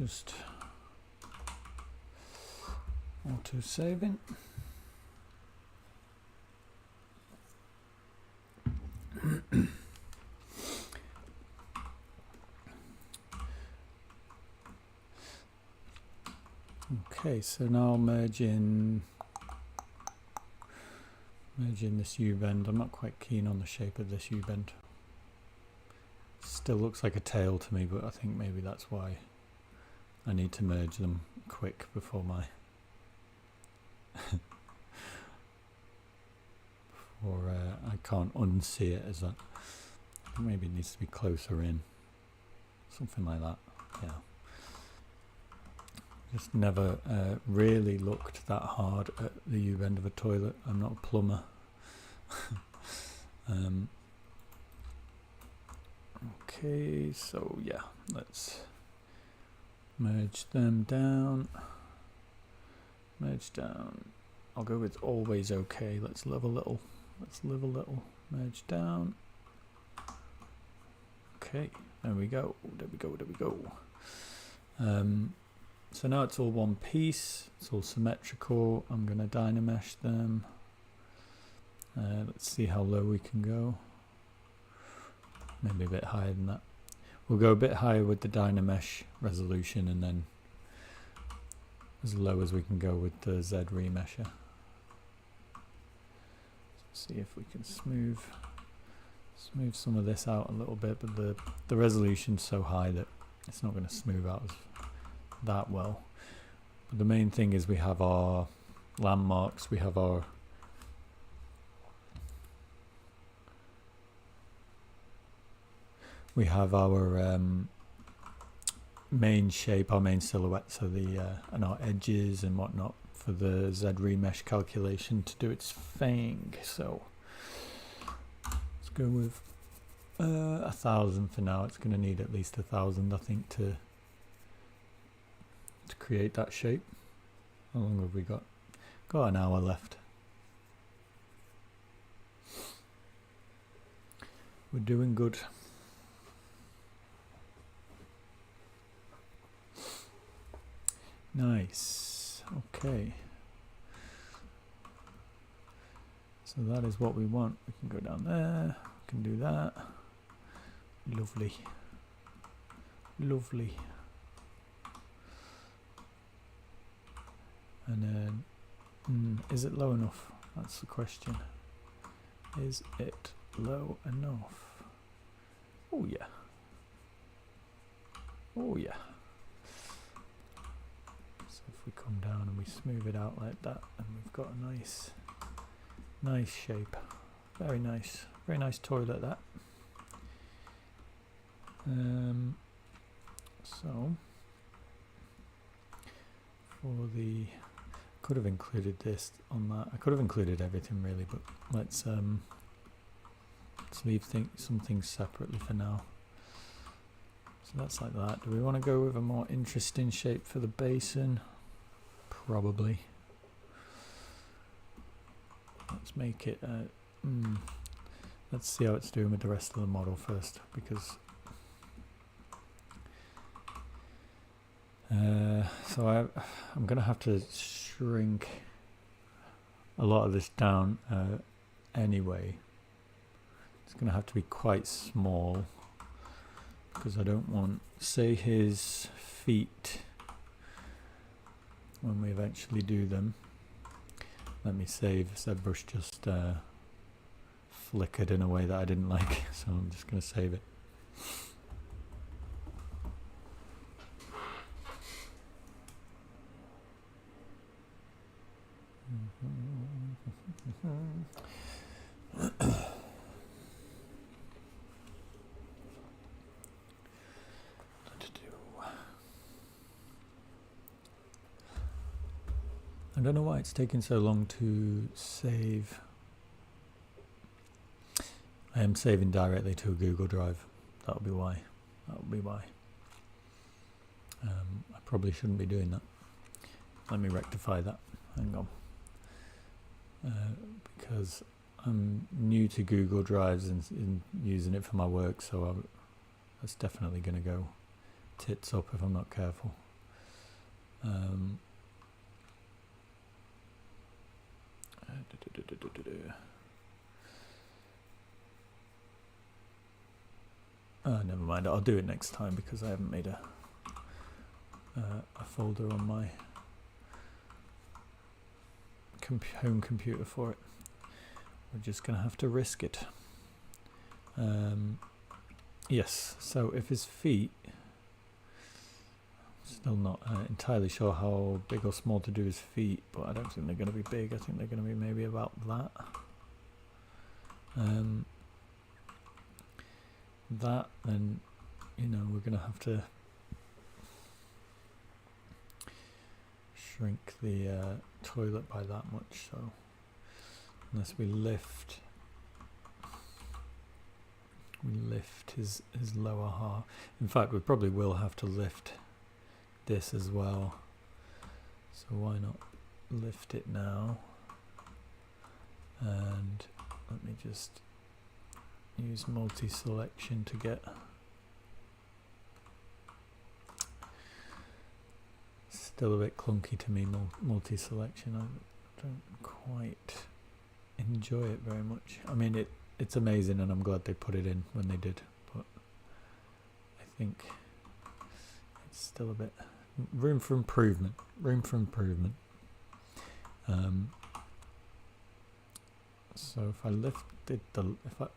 just auto-saving. Okay, so now merging this U-bend. I'm not quite keen on the shape of this U-bend. Still looks like a tail to me, but I think maybe that's why I need to merge them quick before my I can't unsee it as that. Maybe it needs to be closer in, something like that. Yeah. Just never really looked that hard at the U-bend of a toilet. I'm not a plumber. Okay, so yeah, let's merge them down. Merge down. I'll go with always okay. Let's live a little. Let's live a little. Merge down. Okay, there we go. There we go. There we go. So now it's all one piece. It's all symmetrical. I'm going to dynamesh them. Let's see how low we can go. Maybe a bit higher than that. We'll go a bit higher with the dynamesh resolution, and then as low as we can go with the Z remesher. See if we can smooth some of this out a little bit, but the resolution's so high that it's not going to smooth out that well. But the main thing is we have our landmarks, we have our main shape, our main silhouette, so and our edges and whatnot for the Z remesh calculation to do its thing. So let's go with 1,000 for now. It's going to need at least 1,000, I think, to create that shape. How long have we got? Got an hour left. We're doing good. Nice. Okay. So that is what we want. We can go down there. We can do that. Lovely. Lovely. And then, is it low enough? That's the question. Is it low enough? Oh yeah. Oh yeah. So if we come down and we smooth it out like that, and we've got a nice shape. Very nice toilet that. So for the, could have included this on that. I could have included everything really, but let's leave some things separately for now. So that's like that. Do we want to go with a more interesting shape for the basin? Probably. Let's make it let's see how it's doing with the rest of the model first, because so I'm gonna have to shrink a lot of this down anyway. It's gonna have to be quite small, because I don't want, say, his feet when we eventually do them. Let me save. Zbrush just flickered in a way that I didn't like, so I'm just going to save it. I don't know why it's taking so long to save. I am saving directly to a Google Drive. That'll be why. I probably shouldn't be doing that. Let me rectify that. Hang on. Because I'm new to Google Drives and using it for my work, so that's definitely going to go tits up if I'm not careful. Never mind, I'll do it next time because I haven't made a folder on my home computer for it. We're just gonna have to risk it. Yes, so if his feet, still not entirely sure how big or small to do his feet, but I don't think they're going to be big. I think they're going to be maybe about that. That, then, you know, we're going to have to shrink the toilet by that much. So unless we lift his lower half. In fact, we probably will have to lift this as well, so why not lift it now, and let me just use multi-selection to get still a bit clunky to me, multi-selection. I don't quite enjoy it very much. I mean, it's amazing and I'm glad they put it in when they did, but I think it's still a bit room for improvement. So if I lifted if I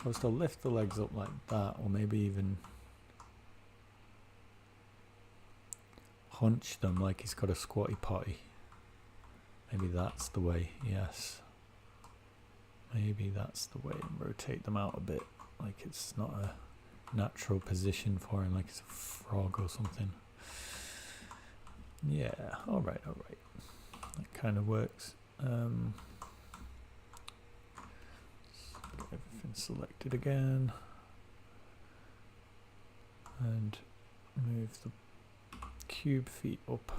was to lift the legs up like that, or maybe even hunch them like he's got a squatty potty, maybe that's the way. Yes, maybe that's the way, and rotate them out a bit like it's not a natural position for him, like it's a frog or something. Yeah, alright, that kind of works. Get everything selected again and move the cube feet up.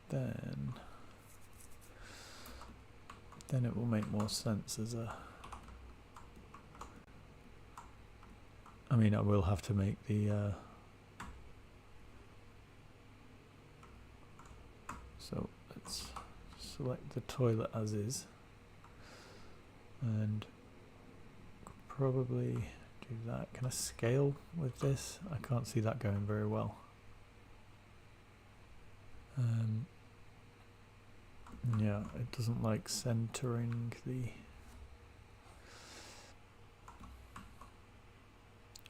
Then it will make more sense as a, I mean, I will have to make the so let's select the toilet as is, and probably do that. Can I scale with this? I can't see that going very well. Yeah, it doesn't like centering the.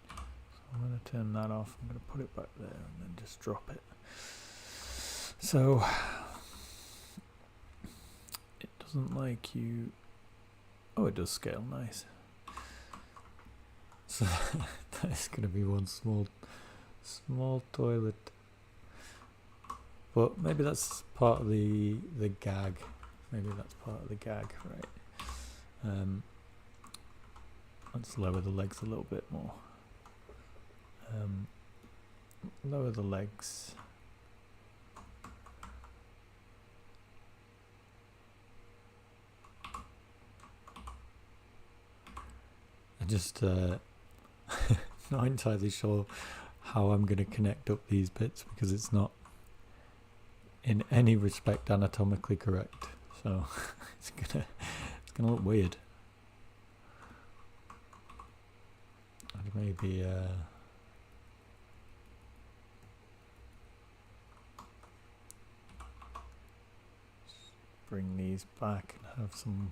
So I'm going to turn that off. I'm going to put it back there and then just drop it. So it doesn't like you. Oh, it does scale, nice. So that's going to be one small toilet. But maybe that's part of the gag. Maybe that's part of the gag, right? Let's lower the legs a little bit more. Lower the legs. I just not entirely sure how I'm going to connect up these bits because it's not in any respect anatomically correct, so it's gonna look weird. And maybe bring these back and have some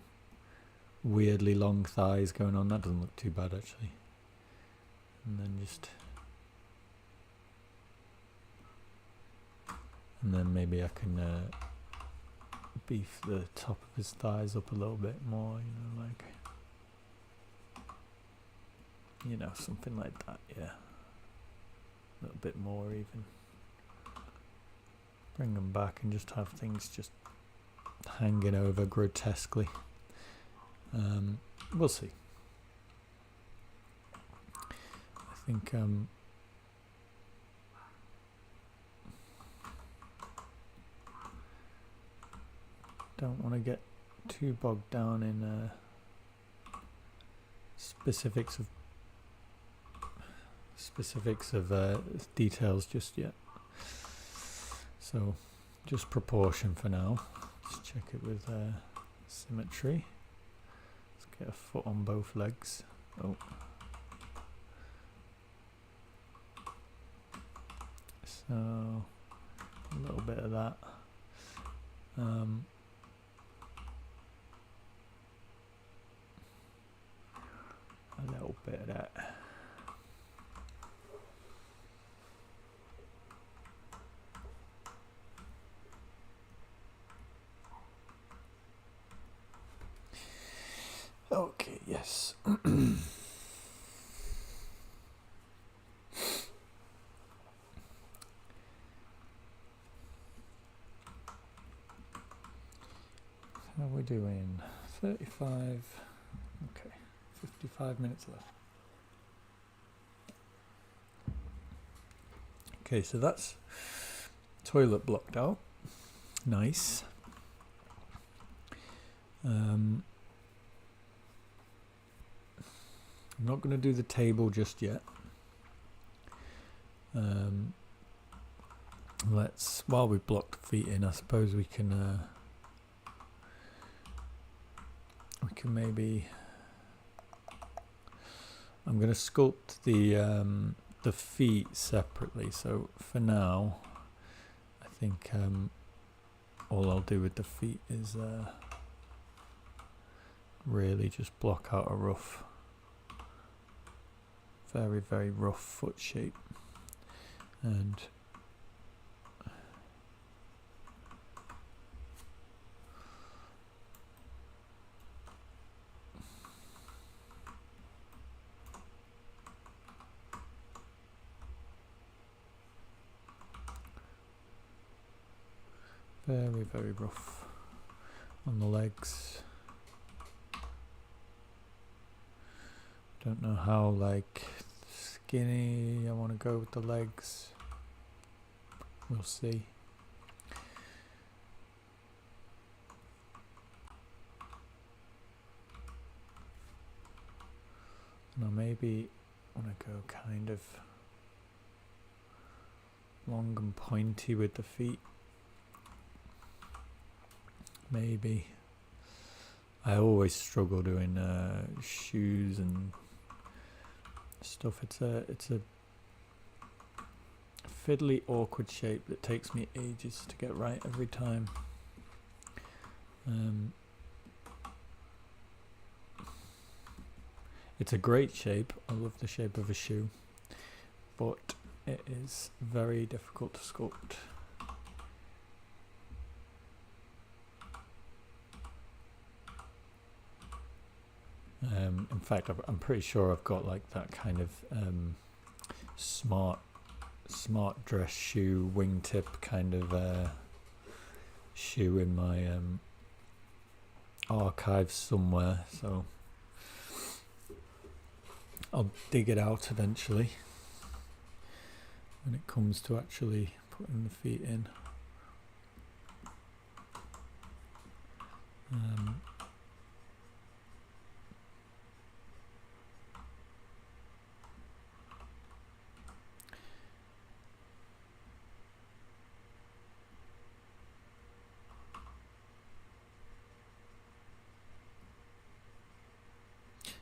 weirdly long thighs going on. That doesn't look too bad actually. And then maybe I can beef the top of his thighs up a little bit more, something like that, yeah. A little bit more even. Bring them back and just have things just hanging over grotesquely. We'll see. I think don't want to get too bogged down in specifics of details just yet. So just proportion for now. Let's check it with symmetry. Let's get a foot on both legs. Oh. So a little bit of that. A little bit of that. Okay, yes. How are we doing? 35. Okay, 55 minutes left. Okay, so that's toilet blocked out. Nice. I'm not going to do the table just yet. While we've blocked the feet in, I suppose we can maybe. I'm going to sculpt the feet separately. So for now, I think all I'll do with the feet is really just block out a rough, very, very rough foot shape. And very, very rough on the legs. Don't know how like skinny I want to go with the legs. We'll see. Now maybe I want to go kind of long and pointy with the feet. Maybe. I always struggle doing shoes and stuff. It's a fiddly, awkward shape that takes me ages to get right every time. It's a great shape. I love the shape of a shoe, but it is very difficult to sculpt. In fact, I'm pretty sure I've got like that kind of smart dress shoe wingtip kind of shoe in my archive somewhere, so I'll dig it out eventually when it comes to actually putting the feet in.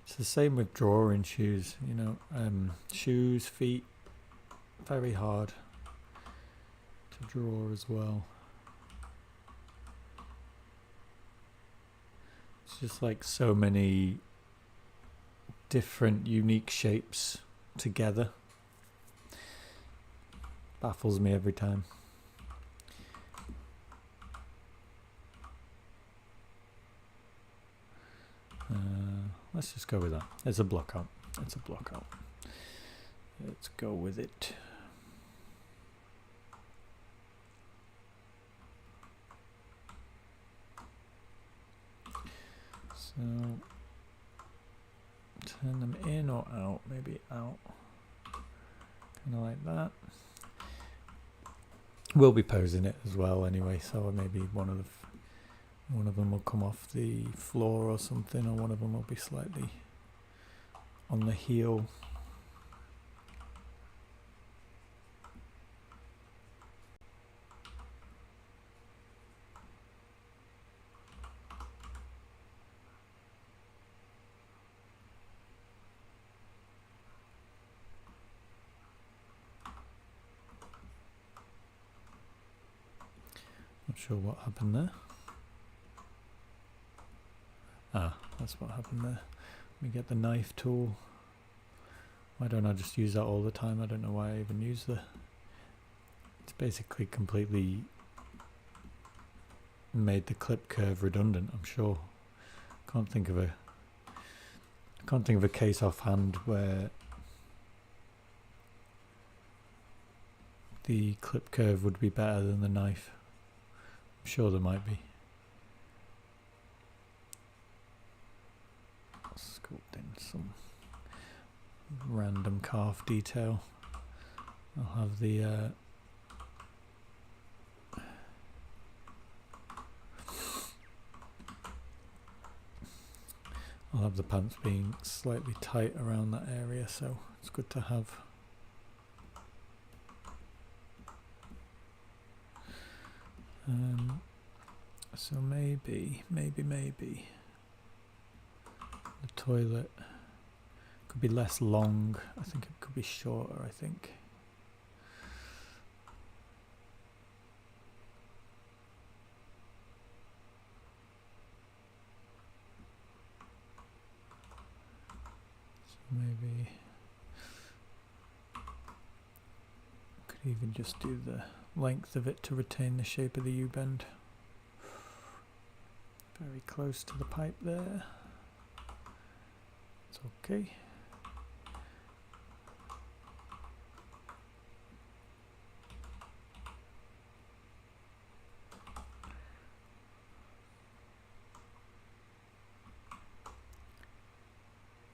It's the same with drawing shoes, you know, shoes, feet, very hard to draw as well. It's just like so many different unique shapes together. Baffles me every time. Let's just go with that. It's a block out. It's a block out. Let's go with it. So turn them in or out, maybe out. Kind of like that. We'll be posing it as well anyway, so maybe one of them will come off the floor or something, or one of them will be slightly on the heel. Not sure what happened there. Ah, that's what happened there. Let me get the knife tool. Why don't I just use that all the time? I don't know why I even use the... It's basically completely made the clip curve redundant, I'm sure. Can't think of a case offhand where the clip curve would be better than the knife. I'm sure there might be. Sculpting some random calf detail. I'll have the pants being slightly tight around that area, so it's good to have. So maybe the toilet could be less long. I think it could be shorter, I think. So maybe could even just do the length of it to retain the shape of the U-bend. Very close to the pipe there. It's okay.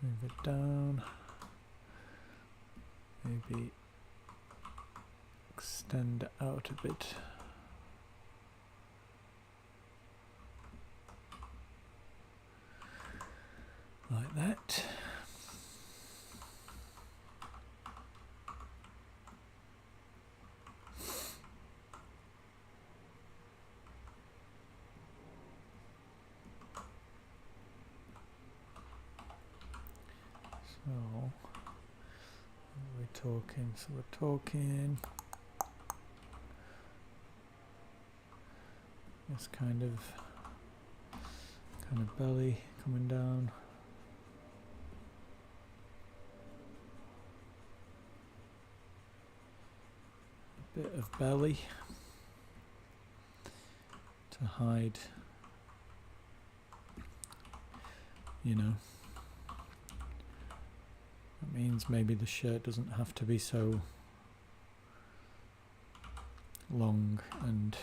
Move it down. Maybe extend out a bit. Like that. So, what are we talking? So we're talking this kind of belly coming down. A bit of belly to hide, you know. That means maybe the shirt doesn't have to be so long and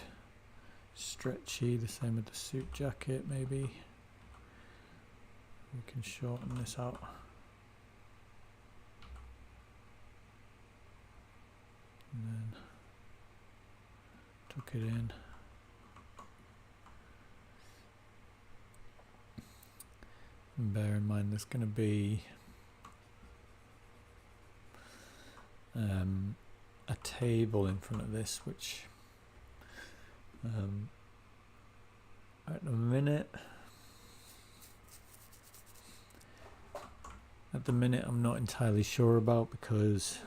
stretchy, the same with the suit jacket. Maybe we can shorten this out. And then tuck it in. And bear in mind there's going to be a table in front of this, which at the minute I'm not entirely sure about, because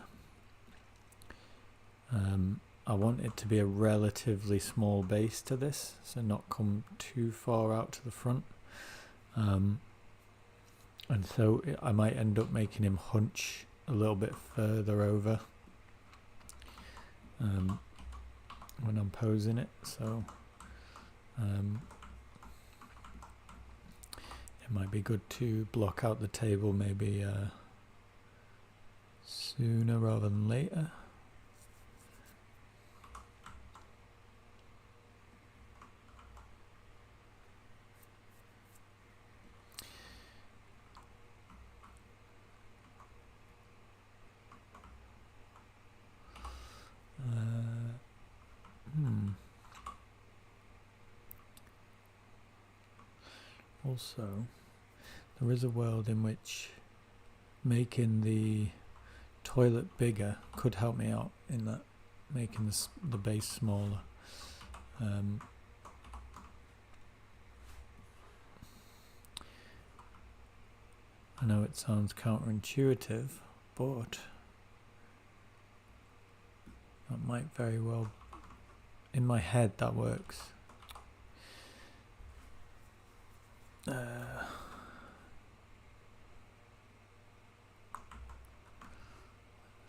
I want it to be a relatively small base to this, so not come too far out to the front, and so I might end up making him hunch a little bit further over when I'm posing it, so it might be good to block out the table maybe sooner rather than later. Also, there is a world in which making the toilet bigger could help me out in that, making the base smaller. I know it sounds counterintuitive, but that might very well, in my head that works.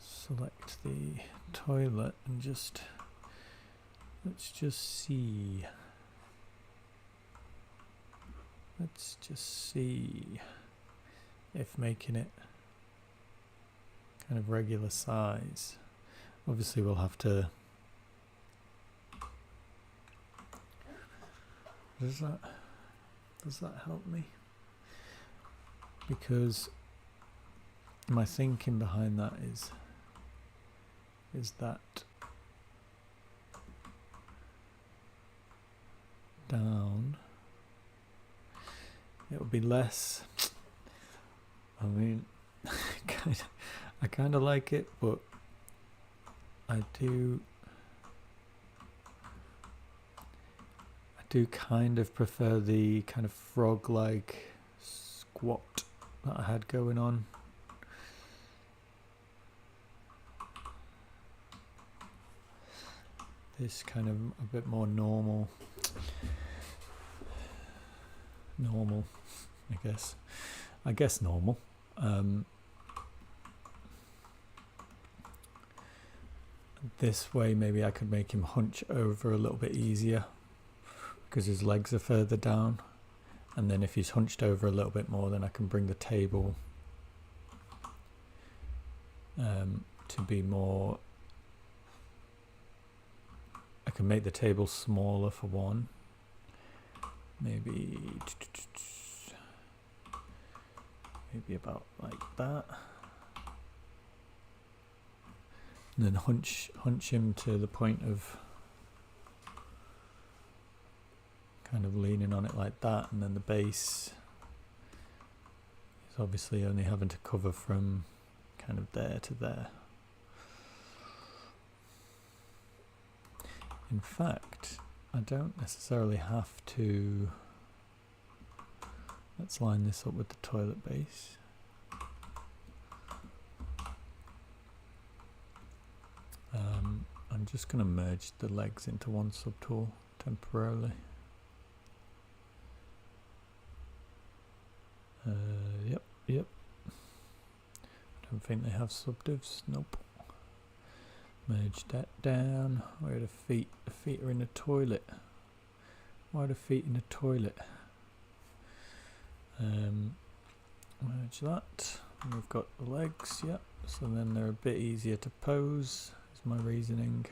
select the toilet and just let's just see if making it kind of regular size, obviously we'll have to, does that help me? Because my thinking behind that is that down it'll be less, I mean I kind of like it, but I do kind of prefer the kind of frog-like squat that I had going on. This kind of a bit more normal, I guess normal. This way maybe I could make him hunch over a little bit easier because his legs are further down, and then if he's hunched over a little bit more, then I can bring the table to be more, I can make the table smaller for one, maybe about like that, and then hunch him to the point of kind of leaning on it like that, and then the base is obviously only having to cover from kind of there to there. In fact, I don't necessarily have to, let's line this up with the toilet base. I'm just going to merge the legs into one subtool temporarily. Yep. I don't think they have subdivs. Nope. Merge that down. Where are the feet? The feet are in the toilet. Why are the feet in the toilet? Merge that. And we've got the legs. Yep. So then they're a bit easier to pose. Is my reasoning.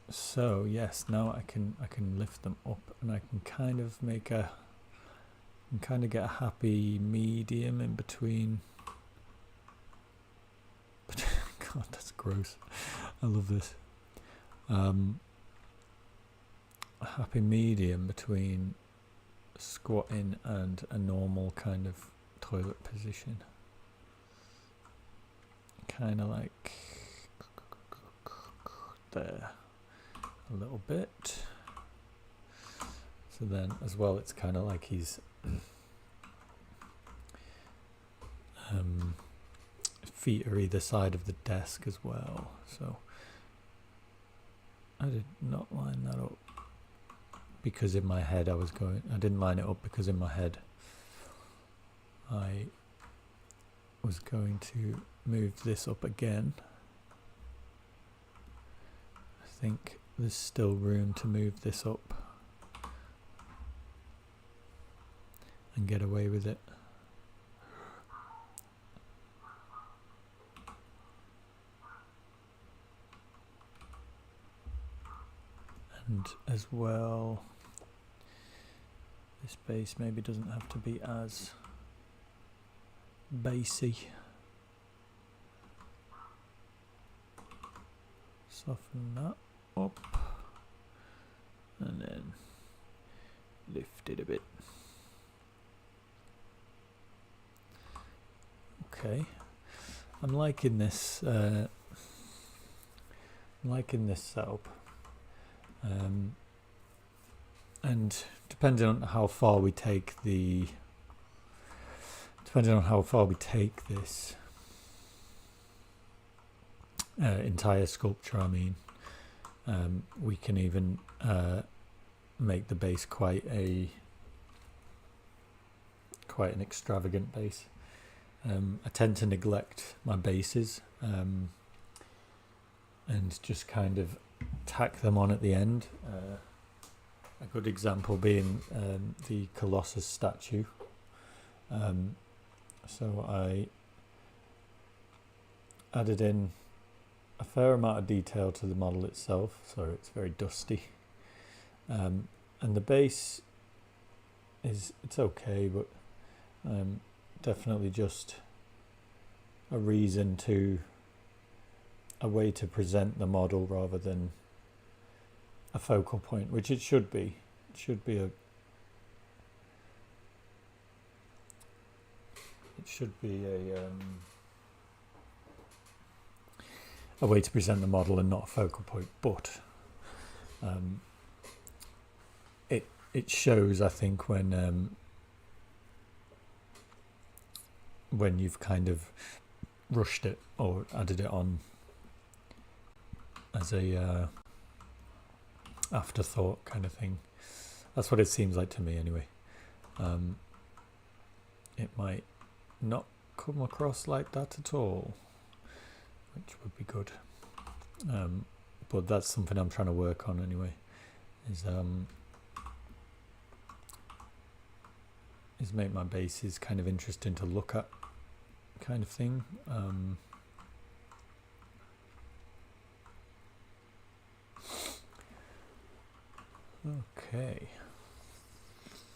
So yes, now I can lift them up, and I can kind of make a, get a happy medium in between. God, that's gross. I love this. A happy medium between squatting and a normal kind of toilet position. Kind of like there. A little bit. So then as well, it's kind of like he's feet are either side of the desk as well. So I did not line that up because in my head I didn't line it up because in my head I was going to move this up again. I think there's still room to move this up and get away with it. And as well, this base maybe doesn't have to be as basey. Soften that up and then lift it a bit. Okay, I'm liking this setup, and depending on how far we take this entire sculpture, I mean, We can even make the base quite an extravagant base. I tend to neglect my bases and just kind of tack them on at the end. A good example being the Colossus statue. So I added in a fair amount of detail to the model itself, so it's very dusty. And the base it's okay, but definitely just a way to present the model rather than a focal point, which it should be. It should be a way to present the model and not a focal point, but it shows, I think, when you've kind of rushed it or added it on as a afterthought kind of thing. That's what it seems like to me anyway. It might not come across like that at all, which would be good, but that's something I'm trying to work on anyway, is make my bases kind of interesting to look at kind of thing. Okay,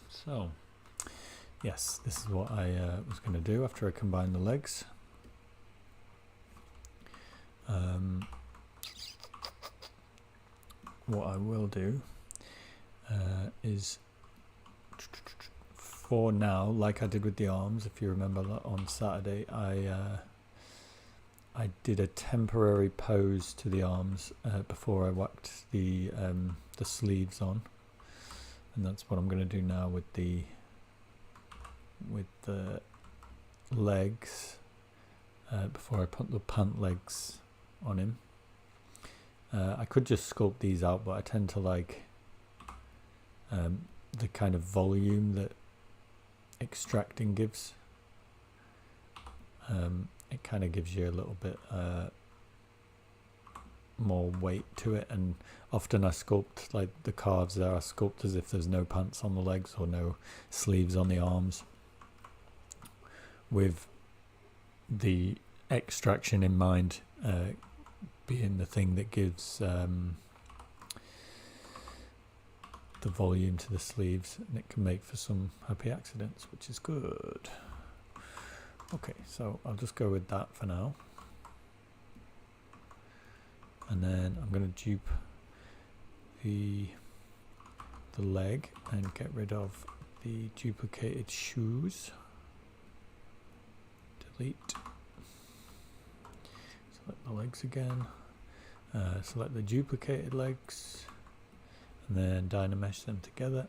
so yes, this is what I was going to do after I combine the legs. What I will do is, for now, like I did with the arms, if you remember that on Saturday, I did a temporary pose to the arms before I whacked the sleeves on, and that's what I'm going to do now with the legs before I put the pant legs on him. I could just sculpt these out, but I tend to like the kind of volume that extracting gives. It kind of gives you a little bit more weight to it, and often I sculpt like the calves there, I sculpt as if there's no pants on the legs or no sleeves on the arms, with the extraction in mind being the thing that gives the volume to the sleeves, and it can make for some happy accidents, which is good. Okay, so I'll just go with that for now, and then I'm going to dupe the leg and get rid of the duplicated shoes. Delete. Select the legs again. Select the duplicated legs, and then Dynamesh them together.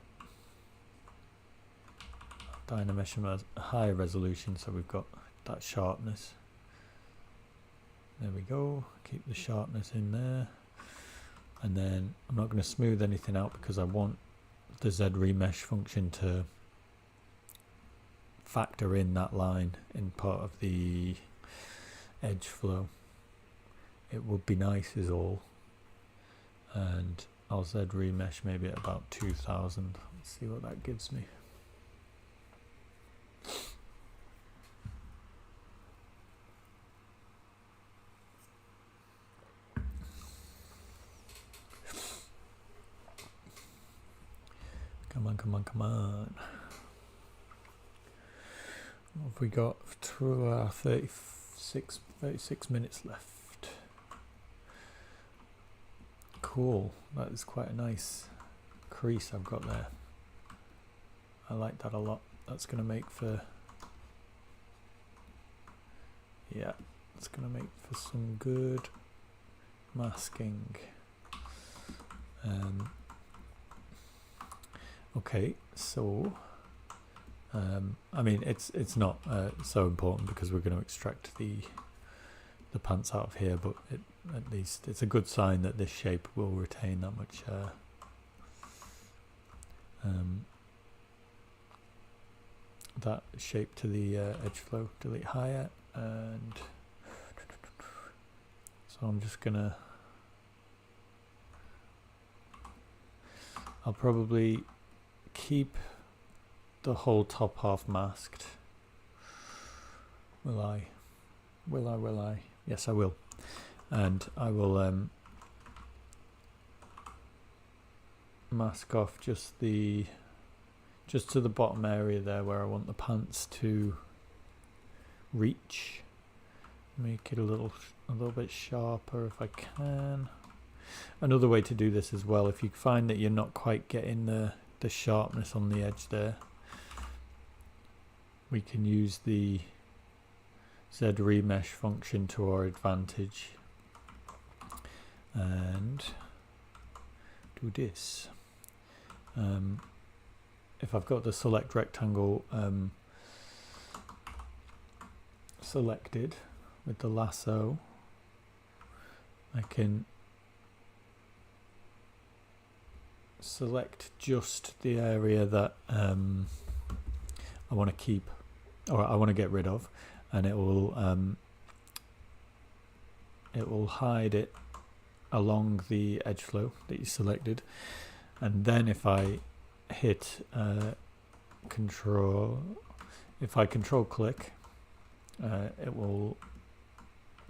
Dynamesh them at a high resolution, so we've got that sharpness. There we go. Keep the sharpness in there, and then I'm not going to smooth anything out because I want the Z remesh function to factor in that line in part of the edge flow. It would be nice is all, and I'll Z remesh maybe at about 2000. Let's see what that gives me. Come on, come on, come on. What have we got? 36 minutes left. Cool, that is quite a nice crease I've got there. I like that a lot. That's going to make for, yeah, it's going to make for some good masking. Okay, so I mean it's not so important because we're going to extract the pants out of here, but at least it's a good sign that this shape will retain that much that shape to the edge flow. Delete higher, and so I'm just gonna, I'll probably keep the whole top half masked. Will I? Will I? Yes, I will. And I will mask off just to the bottom area there where I want the pants to reach. Make it a little bit sharper if I can. Another way to do this as well, if you find that you're not quite getting the sharpness on the edge there, we can use the Z remesh function to our advantage and do this. If I've got the select rectangle selected with the lasso, I can select just the area that I want to keep, or I want to get rid of, and it will hide it along the edge flow that you selected. And then if I hit control click, it will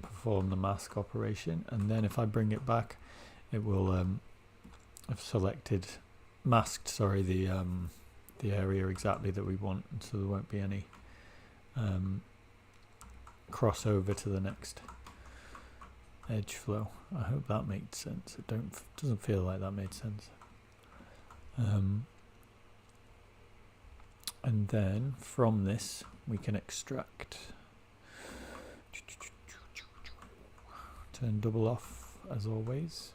perform the mask operation, and then if I bring it back, it will have masked the area exactly that we want, so there won't be any crossover to the next edge flow. I hope that made sense. It doesn't feel like that made sense. And then from this we can extract. Turn double off as always.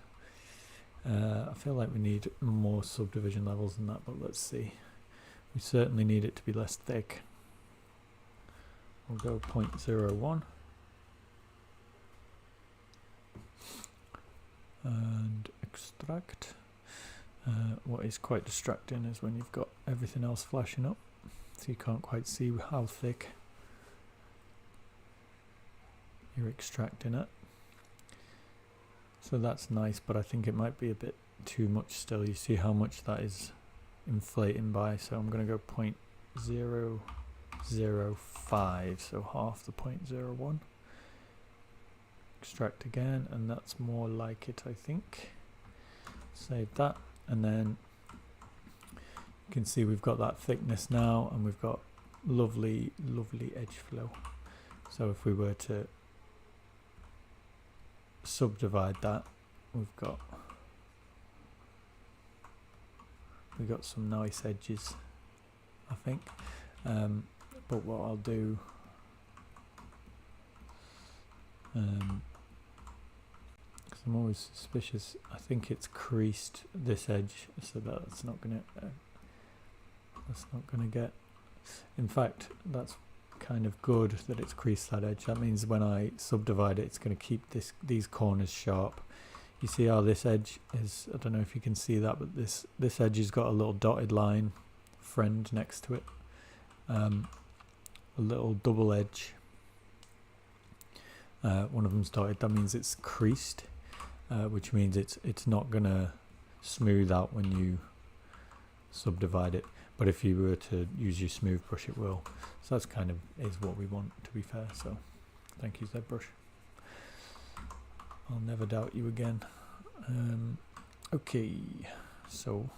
I feel like we need more subdivision levels than that, but let's see. We certainly need it to be less thick. We'll go 0.01 and extract. What is quite distracting is when you've got everything else flashing up, so you can't quite see how thick you're extracting it. So that's nice, but I think it might be a bit too much still. You see how much that is inflating by, so I'm going to go 0.005, so half the 0.01. Extract again, and that's more like it, I think. Save that, and then you can see we've got that thickness now, and we've got lovely edge flow. So if we were to subdivide that, we've got some nice edges, I think. But what I'll do, because I'm always suspicious, I think it's creased this edge, so that's not gonna get. In fact, that's kind of good that it's creased that edge. That means when I subdivide it, it's going to keep these corners sharp. You see how this edge is, I don't know if you can see that, but this edge has got a little dotted line friend next to it, a little double edge. One of them's dotted. That means it's creased, which means it's not going to smooth out when you subdivide it. But if you were to use your smooth brush, it will. So that's kind of is what we want, to be fair. So thank you, Zbrush. I'll never doubt you again. Okay, so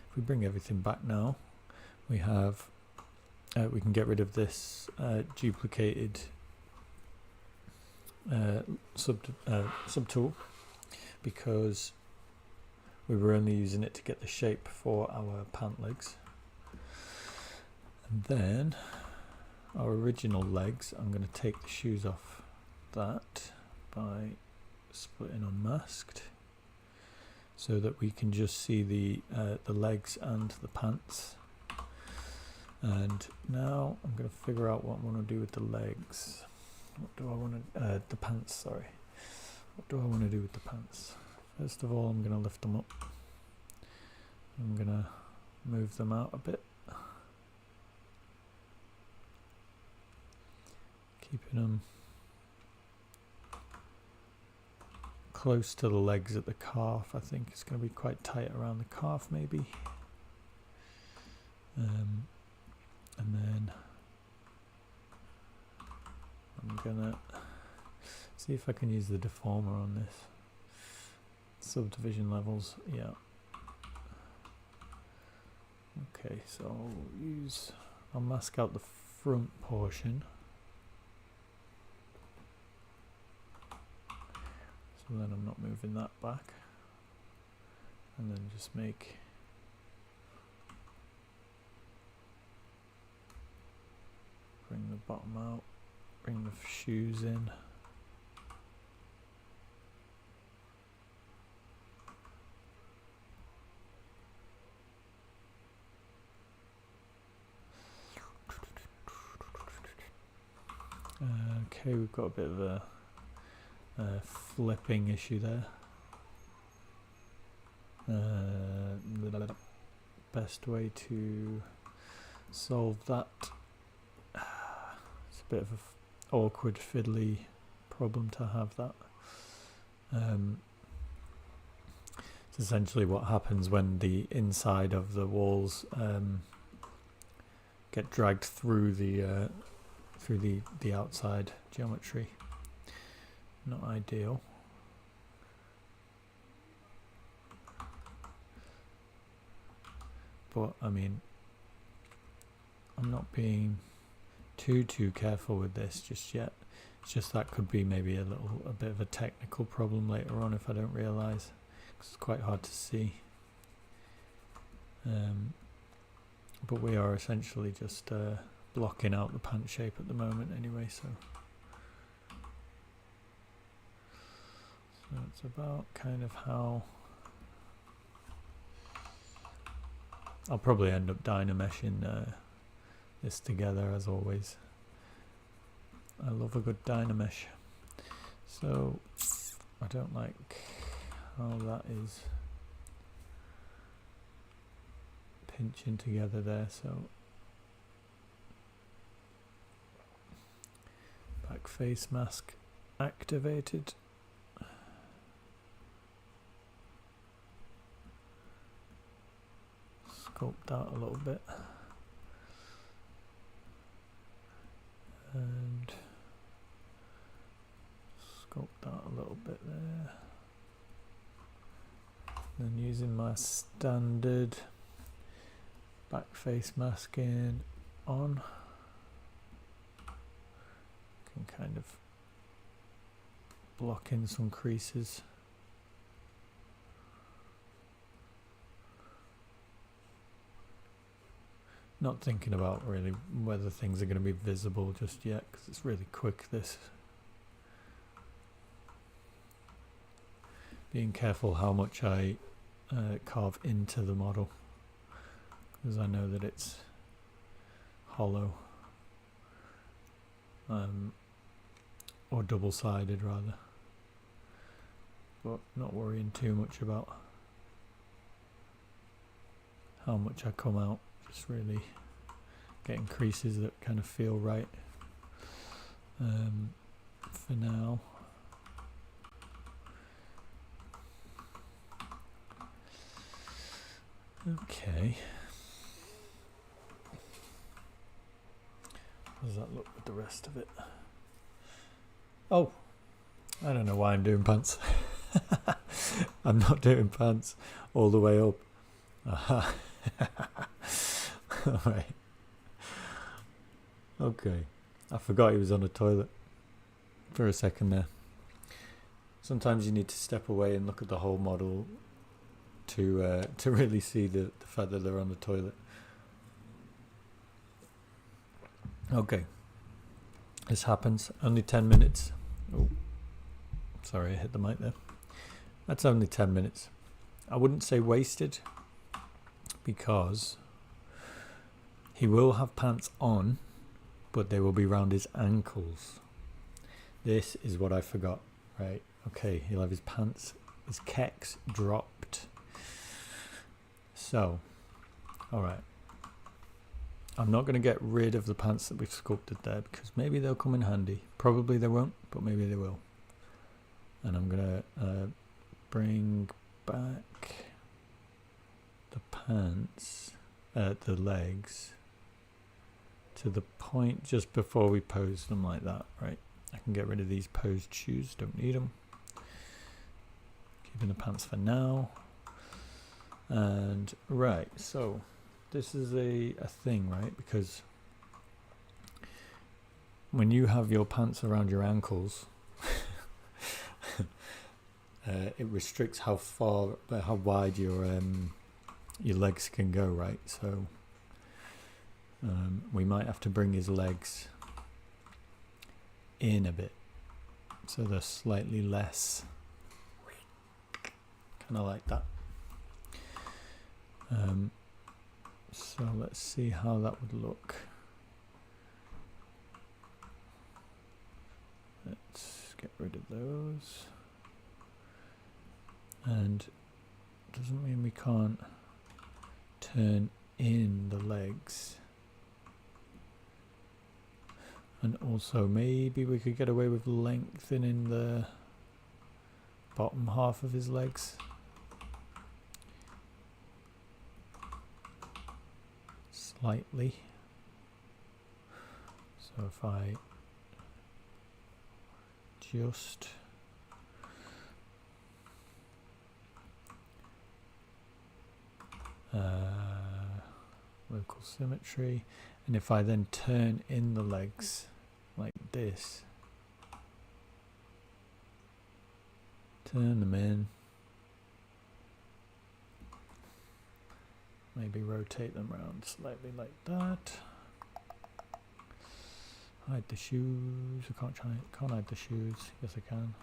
if we bring everything back now, we have we can get rid of this duplicated subtool, because we were only using it to get the shape for our pant legs. And then our original legs, I'm going to take the shoes off that by splitting unmasked, so that we can just see the legs and the pants. And now I'm going to figure out what I want to do with the legs. What do I want to, the pants, sorry. what do I want to do with the pants? First of all, I'm going to lift them up. I'm going to move them out a bit. Keeping them close to the legs at the calf. I think it's going to be quite tight around the calf maybe. And then I'm gonna see if I can use the deformer on this. Subdivision levels, yeah. Okay, so I'll mask out the front portion. So then I'm not moving that back. And then just bring the bottom out, bring the shoes in. Okay, we've got a bit of a flipping issue there. Best way to solve that. It's a bit of an awkward, fiddly problem to have that. It's essentially what happens when the inside of the walls get dragged through the outside geometry. Not ideal. But I mean, I'm not being too careful with this just yet. It's just that could be maybe a bit of a technical problem later on if I don't realise, because it's quite hard to see. But we are essentially just blocking out the pant shape at the moment anyway, so it's about kind of how I'll probably end up dynameshing this together as always. I love a good dynamesh. So I don't like how that is pinching together there, so back face mask activated. Sculpt out a little bit and sculpt out a little bit there. Then using my standard back face masking on, can kind of block in some creases. Not thinking about really whether things are going to be visible just yet, because it's really quick this. Being careful how much I carve into the model, because I know that it's hollow, or double-sided rather, but not worrying too much about how much I come out. Just really getting creases that kind of feel right for now. Okay. How does that look with the rest of it? Oh, I don't know why I'm doing pants. I'm not doing pants all the way up. Aha. Alright. Okay. I forgot he was on a toilet for a second there. Sometimes you need to step away and look at the whole model to really see the fact that they're on the toilet. Okay. This happens. Only 10 minutes. Oh, sorry, I hit the mic there. That's only 10 minutes. I wouldn't say wasted, because he will have pants on, but they will be round his ankles. This is what I forgot, right? Okay, he'll have his pants, his kecks dropped. So, alright. I'm not going to get rid of the pants that we've sculpted there because maybe they'll come in handy. Probably they won't, but maybe they will. And I'm going to bring back the pants, the legs, to the point just before we pose them like that, right? I can get rid of these posed shoes, don't need them. Keeping the pants for now. And right, so this is a thing, right? Because when you have your pants around your ankles, it restricts how wide your legs can go, right? So we might have to bring his legs in a bit, so they're slightly less, kind of like that. So let's see how that would look. Let's get rid of those. And doesn't mean we can't turn in the legs. And also maybe we could get away with lengthening the bottom half of his legs. Slightly. So if I just local symmetry, and if I then turn in the legs like this, turn them in, maybe rotate them around slightly like that, hide the shoes. I can't hide the shoes. Yes I can.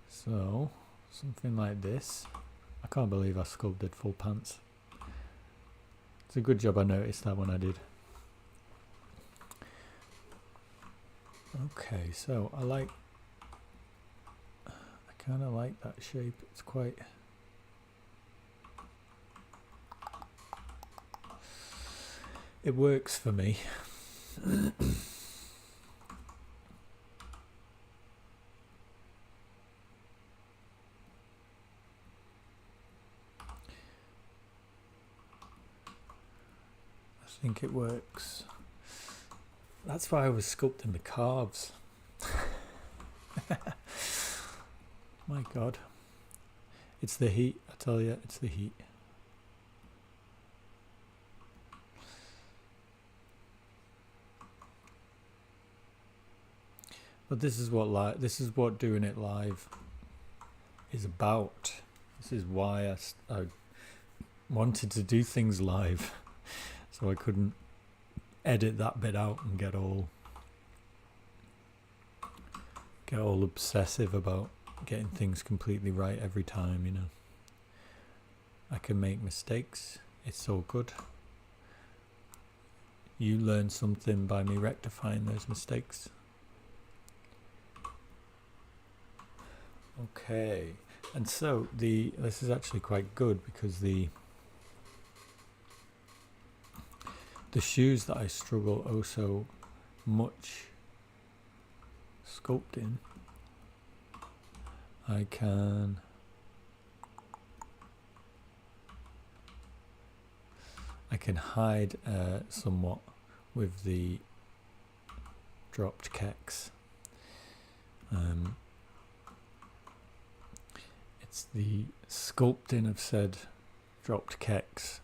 So something like this. I can't believe I sculpted full pants. It's a good job I noticed that when I did. Okay, so I kind of like that shape. It's quite, it works for me. I think it works. That's why I was sculpting the calves. My God. It's the heat, I tell you, it's the heat. But this is what doing it live is about. This is why I wanted to do things live. So I couldn't edit that bit out and get all obsessive about getting things completely right every time, you know. I can make mistakes. It's all good. You learn something by me rectifying those mistakes. Okay. And so this is actually quite good because the shoes that I struggle oh so much sculpting, I can hide somewhat with the dropped kecks. It's the sculpting of said dropped kecks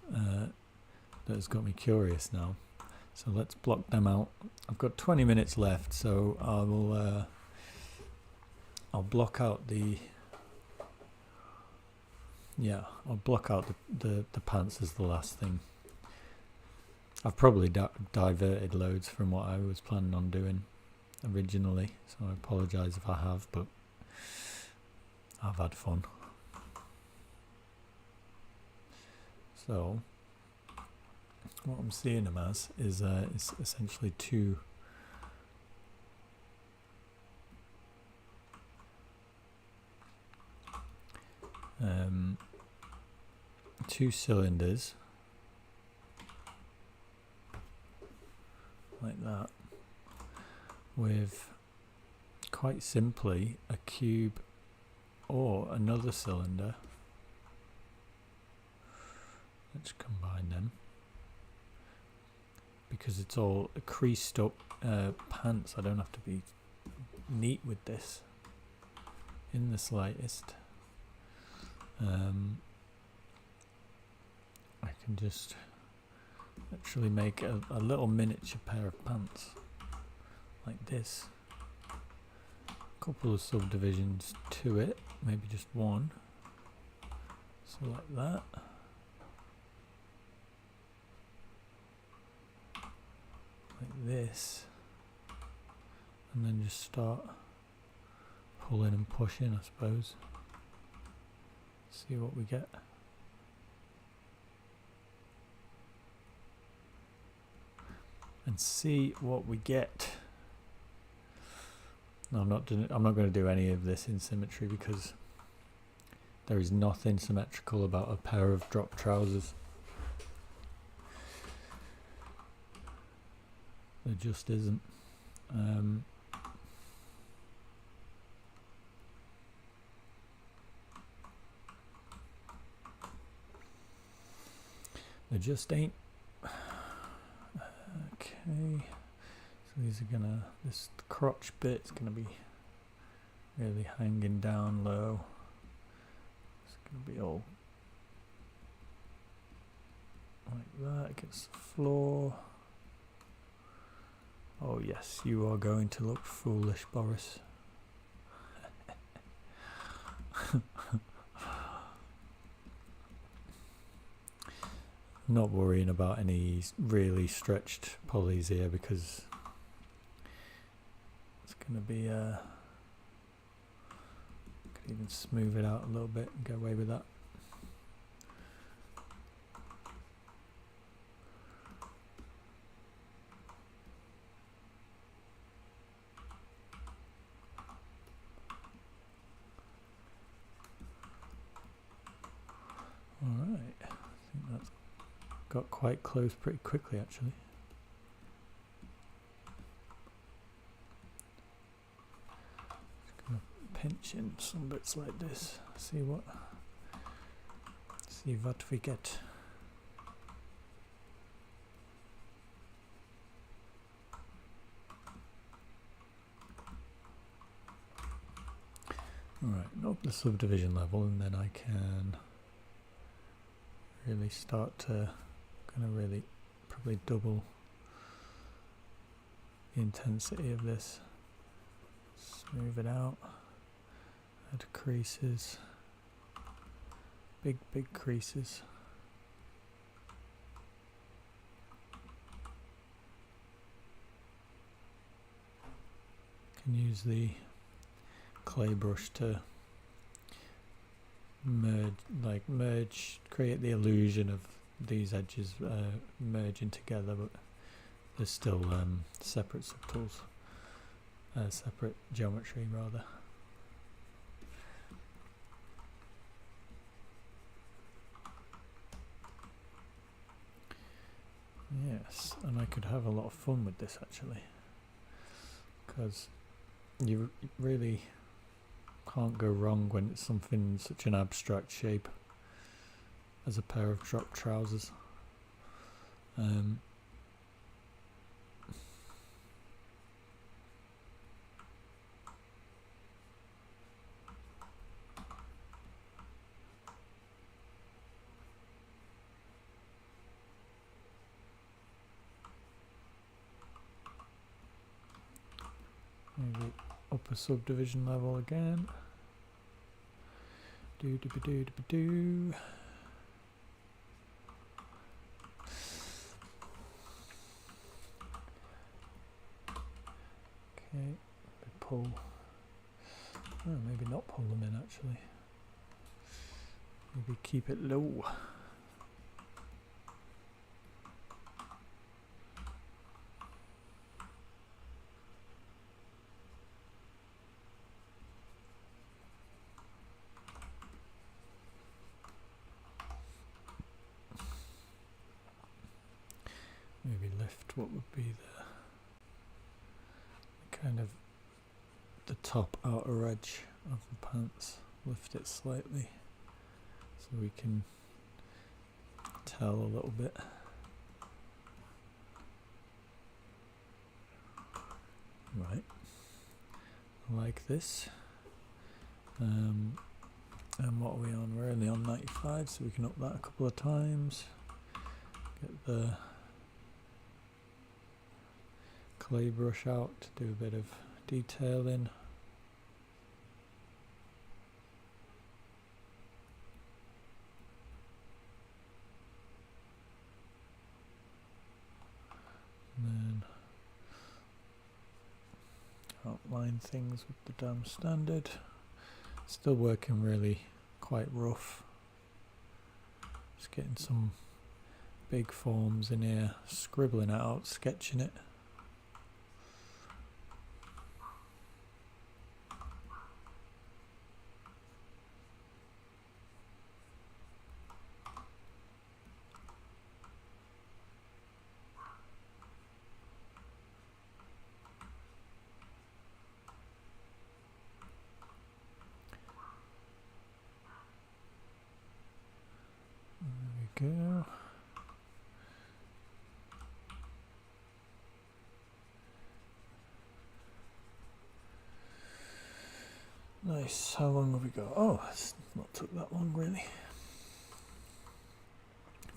that has got me curious now. So let's block them out. I've got 20 minutes left, so I'll block out the pants as the last thing. I've probably diverted loads from what I was planning on doing originally, so I apologise if I have, but I've had fun. So what I'm seeing them as is essentially two 2 cylinders like that, with quite simply a cube or another cylinder. Let's combine them because it's all creased up pants. I don't have to be neat with this in the slightest. I can just actually make a little miniature pair of pants like this. A couple of subdivisions to it, maybe just one. So like that. Like this. And then just start pulling and pushing, I suppose. See what we get. And see what we get. No, I'm not going to do any of this in symmetry because there is nothing symmetrical about a pair of drop trousers. There just isn't. There just ain't. Okay, so these are gonna, this crotch bit's gonna be really hanging down low. It's gonna be all like that against the floor. Oh yes, you are going to look foolish, Boris. Not worrying about any really stretched pulleys here because it's going to be could even smooth it out a little bit and get away with that. Alright, I think that's got quite close pretty quickly actually. Just gonna pinch in some bits like this, see what we get. Alright, up the subdivision level and then I can really start to really probably double the intensity of this. Smooth it out, add creases, big creases. Can use the clay brush to merge, create the illusion of these edges merging together, but there's still separate subtools, separate geometry rather. Yes, and I could have a lot of fun with this actually, because you really can't go wrong when it's something such an abstract shape as a pair of drop trousers. Maybe upper subdivision level again. Do. Okay, pull. Oh, maybe not pull them in actually. Maybe keep it low. lift what would be the kind of the top outer edge of the pants. Lift it slightly so we can tell a little bit. Right, like this. And what are we on? We're only on 95, so we can up that a couple of times. Get the clay brush out to do a bit of detailing. And then outline things with the damn standard. Still working really quite rough. Just getting some big forms in here, scribbling it out, sketching it. There we go. Nice. How long have we got? Oh, it's not took that long really.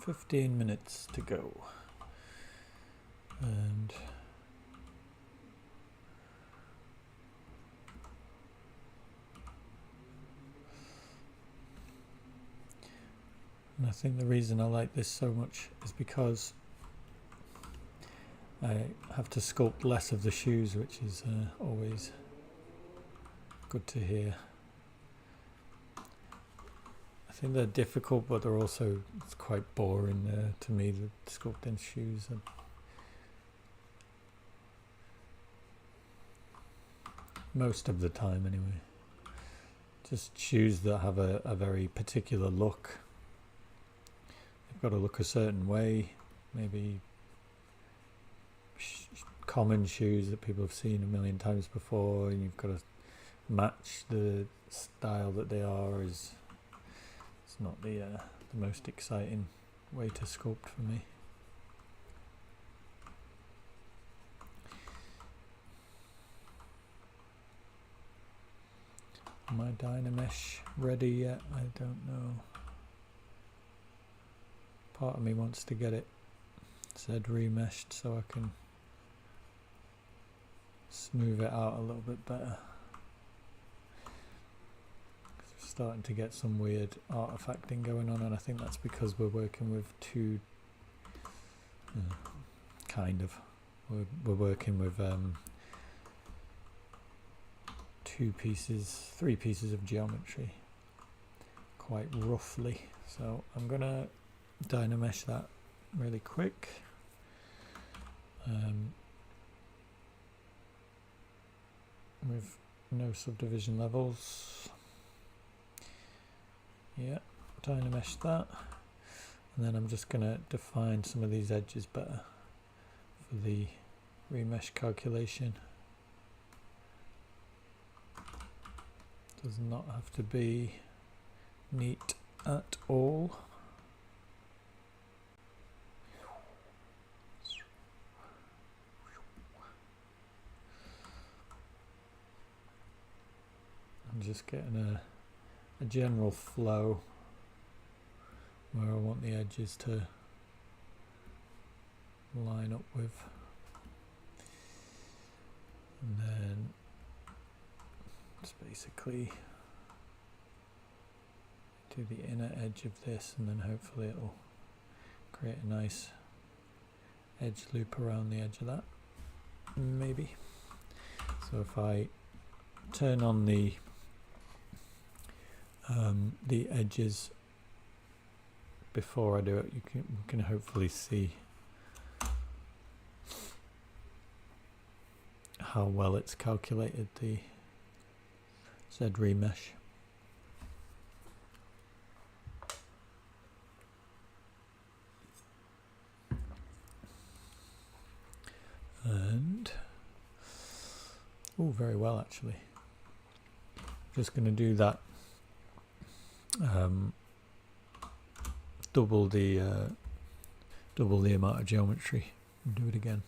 15 minutes to go. And I think the reason I like this so much is because I have to sculpt less of the shoes, which is always good to hear. I think they're difficult, but they're also it's quite boring to me, the sculpting shoes. Most of the time anyway. Just shoes that have a very particular look. They've got to look a certain way, maybe common shoes that people have seen a million times before, and you've got to match the style that they are. It's not the most exciting way to sculpt for me. Am I Dynamesh ready yet? I don't know. Part of me wants to get it Z-remeshed so I can smooth it out a little bit better. We're starting to get some weird artifacting going on, and I think that's because we're working with two we're working with three pieces of geometry quite roughly. So I'm gonna Dynamesh that really quick. With no subdivision levels. Yeah, Dynamesh that, and then I'm just gonna define some of these edges better for the remesh calculation. Does not have to be neat at all. I'm just getting a general flow where I want the edges to line up with, and then just basically do the inner edge of this, and then hopefully it'll create a nice edge loop around the edge of that, maybe. So if I turn on the edges before I do it, you can hopefully see how well it's calculated the Z-remesh. very well actually. Just going to do that. Double the amount of geometry and do it again.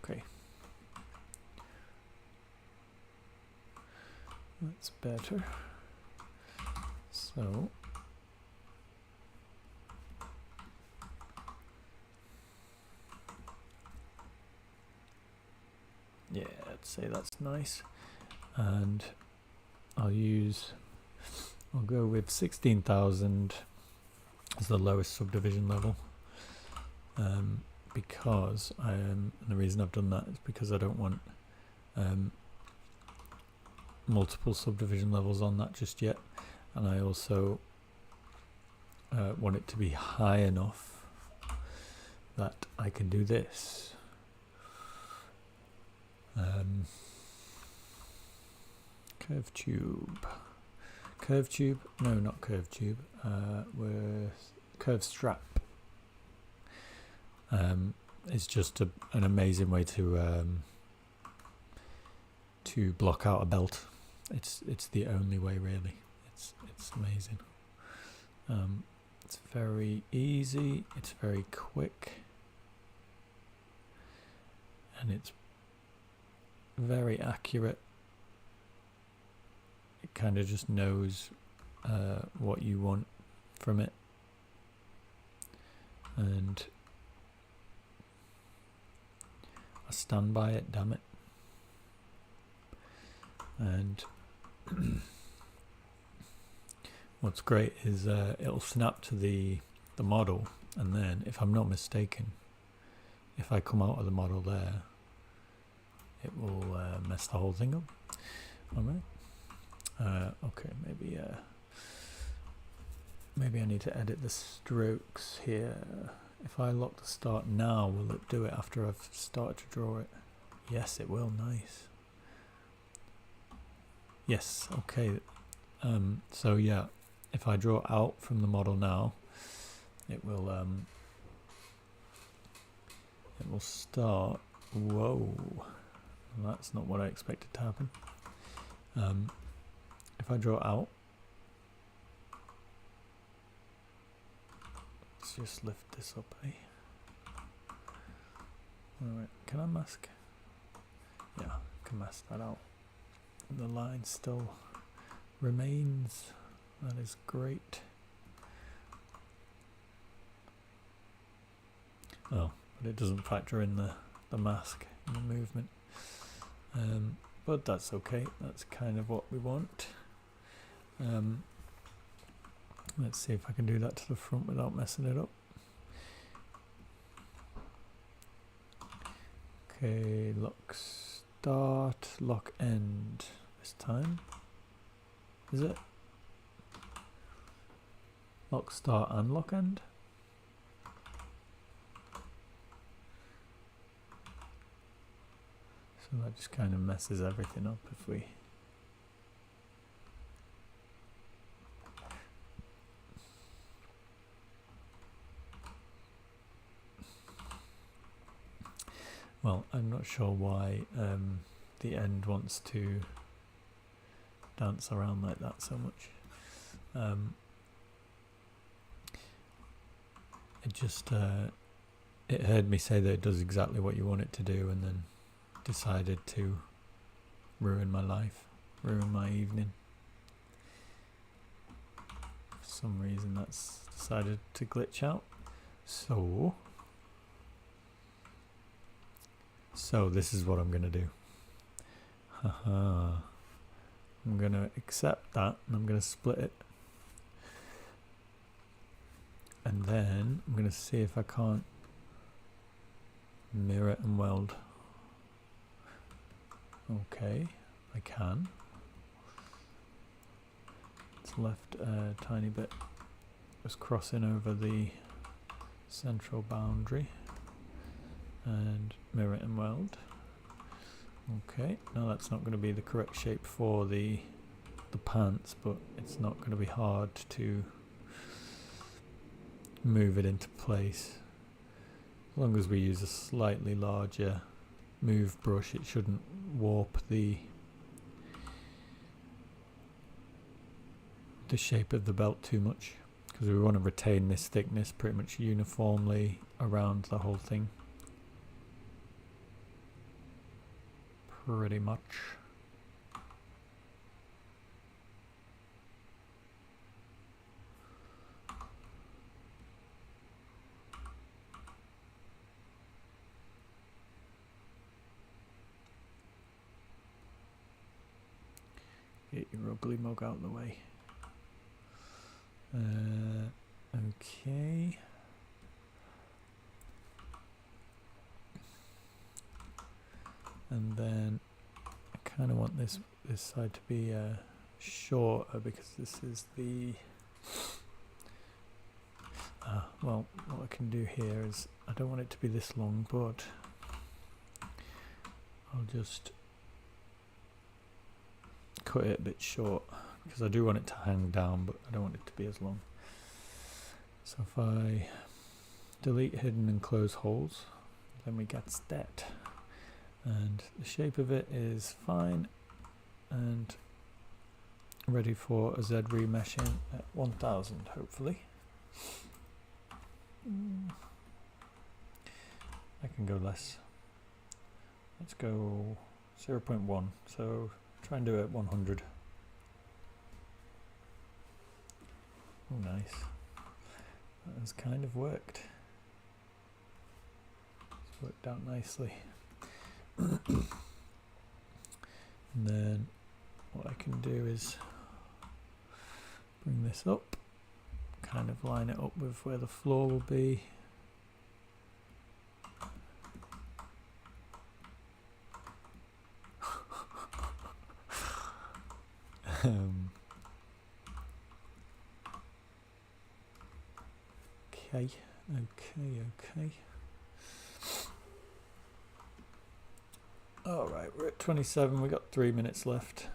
Okay, that's better. So yeah, I'd say that's nice, and I'll go with 16,000 as the lowest subdivision level, because and the reason I've done that is because I don't want multiple subdivision levels on that just yet, and I also want it to be high enough that I can do this. Curve tube, no, not curve tube, with curve strap. It's just an amazing way to block out a belt. It's the only way really. It's amazing. It's very easy. It's very quick, and it's very accurate. It kind of just knows what you want from it, and I stand by it, damn it. And what's great is it'll snap to the model, and then if I'm not mistaken, if I come out of the model there, it will mess the whole thing up. Alright. Okay, maybe I need to edit the strokes here. If I lock the start now, will it do it after I've started to draw it? Yes, it will. Nice. Yes, okay. So yeah, if I draw out from the model now, it will start. Whoa, that's not what I expected to happen. If I draw out, let's just lift this up, eh? Alright, can I mask? Yeah, I can mask that out. The line still remains. That is great. Oh, but it doesn't factor in the mask in the movement. But that's okay. That's kind of what we want. Let's see if I can do that to the front without messing it up. Okay, lock start, lock end this time. Is it? Lock start and lock end? So that just kind of messes everything up if we... Well, I'm not sure why the end wants to dance around like that so much. It just it heard me say that it does exactly what you want it to do, and then decided to ruin my life, ruin my evening. For some reason that's decided to glitch out. So this is what I'm going to do. Haha. I'm going to accept that, and I'm going to split it. And then I'm going to see if I can't mirror and weld. Okay, I can. It's left a tiny bit, just crossing over the central boundary, and mirror and weld. Okay, now that's not going to be the correct shape for the the pants, but it's not going to be hard to move it into place. As long as we use a slightly larger move brush, it shouldn't warp the shape of the belt too much, because we want to retain this thickness pretty much uniformly around the whole thing. Pretty much. Get your ugly mug out of the way. Okay. And then I kind of want this side to be shorter, because this is the well, what I can do here is, I don't want it to be this long, but I'll just cut it a bit short, because I do want it to hang down, but I don't want it to be as long. So if I delete hidden and close holes, then we get that. And the shape of it is fine and ready for a Z remeshing at 1000, hopefully. I can go less. Let's go 0.1, so try and do it at 100. Oh, nice. That has kind of worked. It's worked out nicely. And then what I can do is bring this up, kind of line it up with where the floor will be. Okay. Alright, we're at 27, we got 3 minutes left.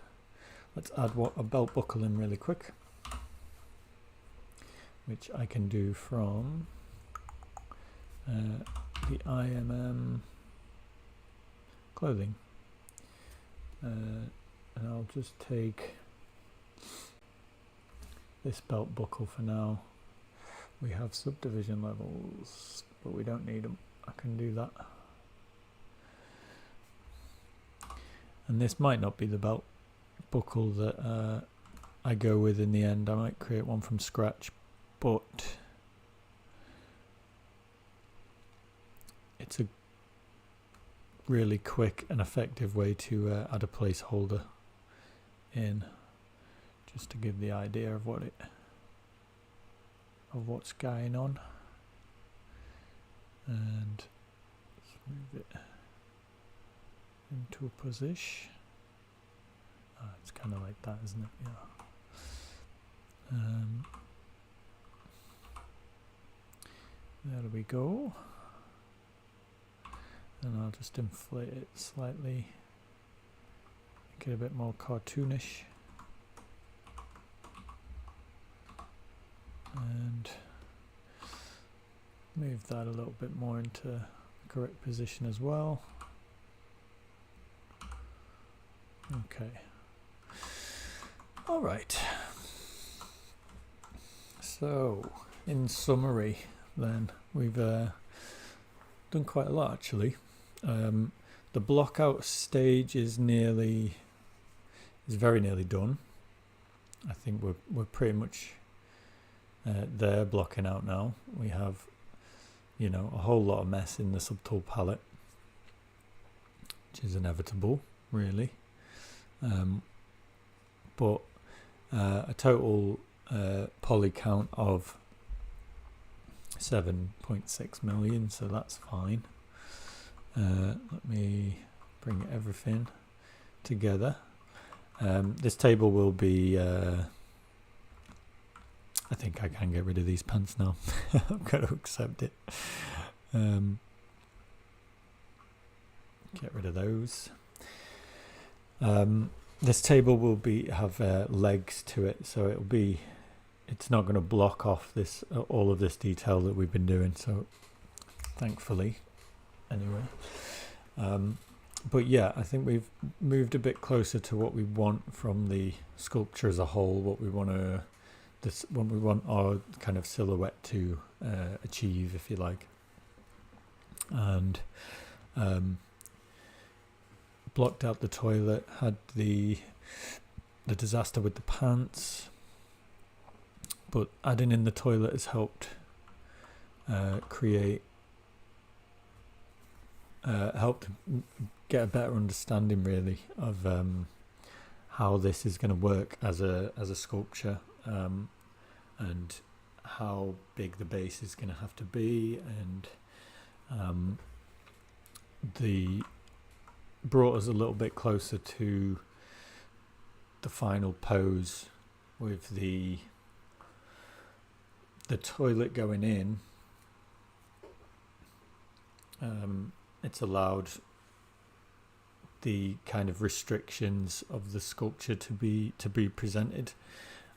Let's add a belt buckle in really quick, which I can do from the IMM clothing. And I'll just take this belt buckle for now. We have subdivision levels, but we don't need them. I can do that. And this might not be the belt buckle that I go with in the end. I might create one from scratch, but it's a really quick and effective way to add a placeholder in, just to give the idea of what's going on. And let's move it into a position. It's kind of like that, isn't it? Yeah. There we go. And I'll just inflate it slightly, make it a bit more cartoonish. And move that a little bit more into the correct position as well. Okay. All right. So, in summary, then we've done quite a lot actually. The block out stage is very nearly done. I think we're pretty much there, blocking out now. We have, a whole lot of mess in the subtool palette, which is inevitable, really. But a total poly count of 7.6 million, so that's fine. Let me bring everything together. This table will be I think I can get rid of these pants now. I'm going to accept it. Get rid of those. this table will have legs to it, so it's not going to block off all of this detail that we've been doing, so thankfully anyway. But yeah, I think we've moved a bit closer to what we want from the sculpture as a whole, what we want our kind of silhouette to achieve, if you like. And blocked out the toilet, had the disaster with the pants, but adding in the toilet has helped helped get a better understanding really of how this is going to work as a sculpture, and how big the base is going to have to be, and brought us a little bit closer to the final pose with the toilet going in. It's allowed the kind of restrictions of the sculpture to be presented,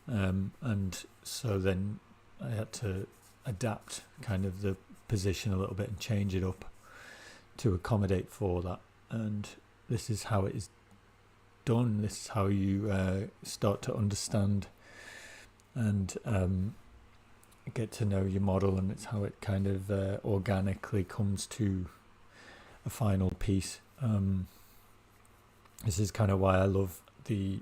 and so then I had to adapt kind of the position a little bit and change it up to accommodate for that. And this is how it is done. This is how you start to understand and get to know your model, and it's how it kind of organically comes to a final piece. This is kind of why I love the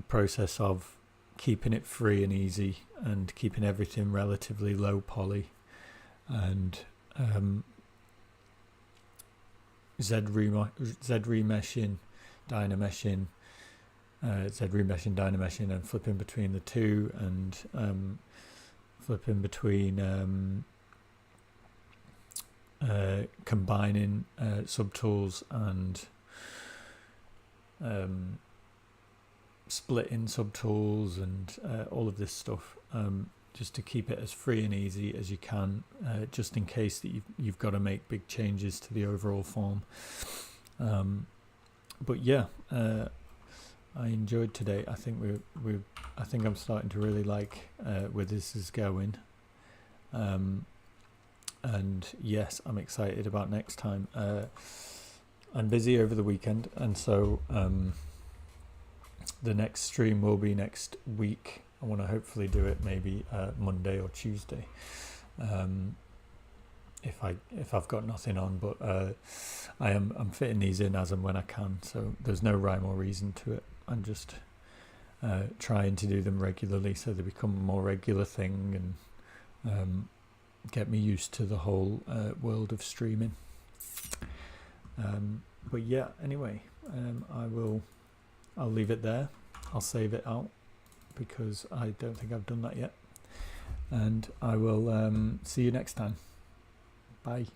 process of keeping it free and easy, and keeping everything relatively low poly, and Z remeshing, dynameshing, and flipping between the two, and flipping between combining subtools and splitting subtools, and all of this stuff, just to keep it as free and easy as you can, just in case that you've got to make big changes to the overall form. But yeah, I enjoyed today. I think I think I'm starting to really like where this is going. And yes, I'm excited about next time. I'm busy over the weekend, and so the next stream will be next week. I want to hopefully do it maybe Monday or Tuesday, if I've got nothing on. But I'm fitting these in as and when I can, so there's no rhyme or reason to it. I'm just trying to do them regularly so they become a more regular thing, and get me used to the whole world of streaming. But yeah, anyway, I'll leave it there. I'll save it out because I don't think I've done that yet, and I will see you next time. Bye.